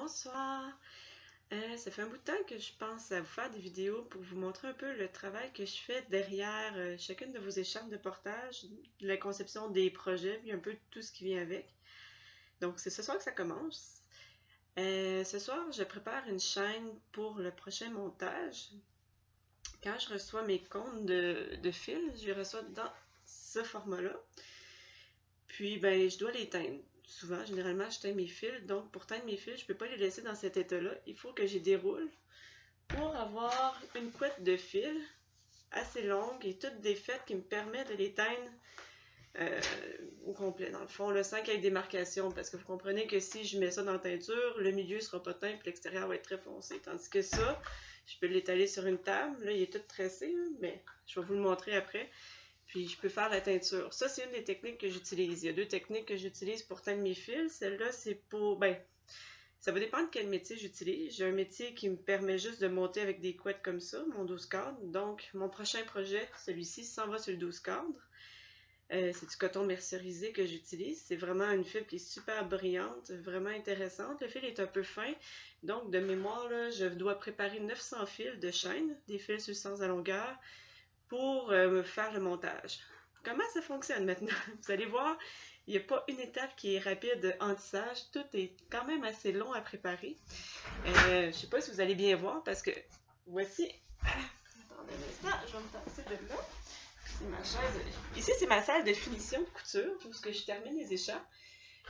Bonsoir! Ça fait un bout de temps que je pense à vous faire des vidéos pour vous montrer un peu le travail que je fais derrière chacune de vos écharpes de portage, la conception des projets, puis un peu tout ce qui vient avec. Donc c'est ce soir que ça commence. Ce soir, je prépare une chaîne pour le prochain montage. Quand je reçois mes comptes de fil, je les reçois dans ce format-là. Puis, ben, je dois les teindre. Souvent, généralement, je teins mes fils. Donc, pour teindre mes fils, je ne peux pas les laisser dans cet état-là. Il faut que j'y déroule pour avoir une couette de fil assez longue et toute défaite qui me permet de les teindre au complet. Dans le fond, le 5 avec démarcation, parce que vous comprenez que si je mets ça dans la teinture, le milieu ne sera pas teint et l'extérieur va être très foncé. Tandis que ça, je peux l'étaler sur une table. Là, il est tout tressé, mais je vais vous le montrer après. Puis je peux faire la teinture. Ça, c'est une des techniques que j'utilise. Il y a deux techniques que j'utilise pour teindre mes fils. Celle-là, c'est pour... ben, ça va dépendre de quel métier j'utilise. J'ai un métier qui me permet juste de monter avec des couettes comme ça, mon 12 cadres. Donc, mon prochain projet, celui-ci, s'en va sur le 12 cadres. C'est du coton mercerisé que j'utilise. C'est vraiment une fibre qui est super brillante, vraiment intéressante. Le fil est un peu fin. Donc, de mémoire, là, je dois préparer 900 fils de chaîne, des fils sur sens à longueur, pour me faire le montage. Comment ça fonctionne maintenant? Vous allez voir, il n'y a pas une étape qui est rapide en tissage. Tout est quand même assez long à préparer. Je ne sais pas si vous allez bien voir parce que voici... Attendez un instant, je vais me tasser de là. C'est ma chaise. Ici, c'est ma salle de finition de couture où je termine les écharpes.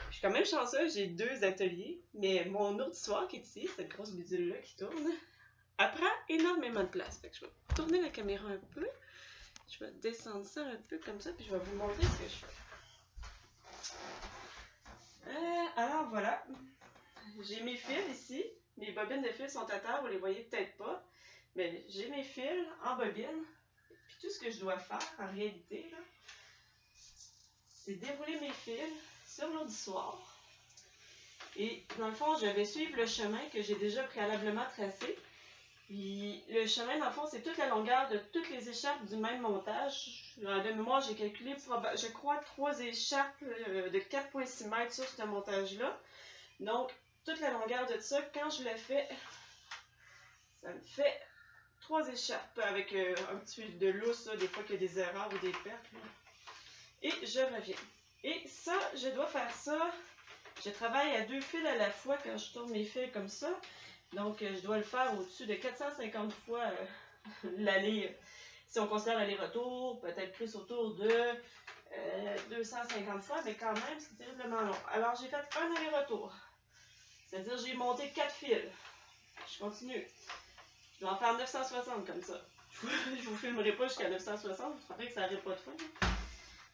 Je suis quand même chanceuse, j'ai deux ateliers, mais mon ourtissoir qui est ici, cette grosse bidule-là qui tourne, elle prend énormément de place. Fait que je vais tourner la caméra un peu. Je vais descendre ça un peu comme ça, puis je vais vous montrer ce que je fais. Alors voilà, j'ai mes fils ici. Mes bobines de fils sont à terre, vous les voyez peut-être pas. Mais j'ai mes fils en bobine. Puis tout ce que je dois faire, en réalité, c'est dérouler mes fils sur l'ourtissoir. Et dans le fond, je vais suivre le chemin que j'ai déjà préalablement tracé. Puis le chemin, dans le fond, c'est toute la longueur de toutes les écharpes du même montage. De mémoire, j'ai calculé, je crois, 3 écharpes de 4,6 mètres sur ce montage-là. Donc, toute la longueur de ça, quand je le fais, ça me fait 3 écharpes avec un petit peu de lousse, là, des fois qu'il y a des erreurs ou des pertes. Là. Et je reviens. Et ça, je dois faire ça. Je travaille à 2 fils à la fois quand je tourne mes fils comme ça. Donc, je dois le faire au-dessus de 450 fois l'aller, si on considère l'aller-retour, peut-être plus autour de 250 fois, mais quand même, c'est terriblement long. Alors, j'ai fait un aller-retour. C'est-à-dire, j'ai monté 4 fils. Je continue. Je dois en faire 960 comme ça. Je vous filmerai pas jusqu'à 960, je crois que ça n'arrive pas de fin.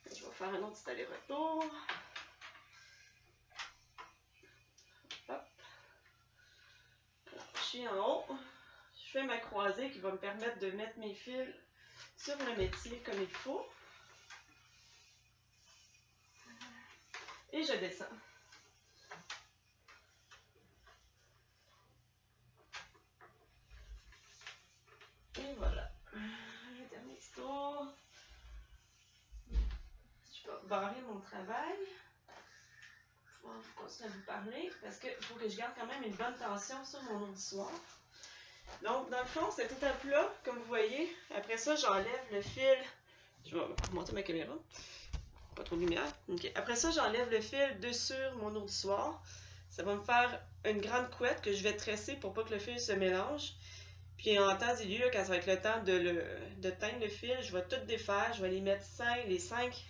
Je vais faire un autre petit aller-retour. Je suis en haut, je fais ma croisée qui va me permettre de mettre mes fils sur le métier comme il faut. Et je descends. Et voilà. Le dernier petit tour. Je vais barrer mon travail. Je vais continuer à vous parler parce qu'il faut que je garde quand même une bonne tension sur mon ourtissoir. Donc, dans le fond, cette étape-là, comme vous voyez, après ça, j'enlève le fil. Je vais monter ma caméra. Pas trop de lumière. Okay. Après ça, j'enlève le fil de sur mon ourtissoir. Ça va me faire une grande couette que je vais tresser pour pas que le fil se mélange. Puis en temps et lieu, quand ça va être le temps de teindre le fil, je vais tout défaire. Je vais les mettre les 5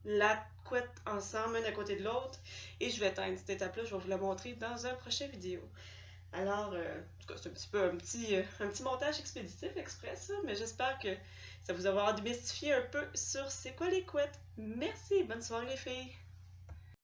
la couette ensemble, une à côté de l'autre. Et je vais teindre cette étape-là. Je vais vous la montrer dans un prochain vidéo. Alors, en tout cas, c'est un petit peu un petit montage expéditif express, mais j'espère que ça vous aura démystifié un peu sur c'est quoi les couettes. Merci, bonne soirée les filles!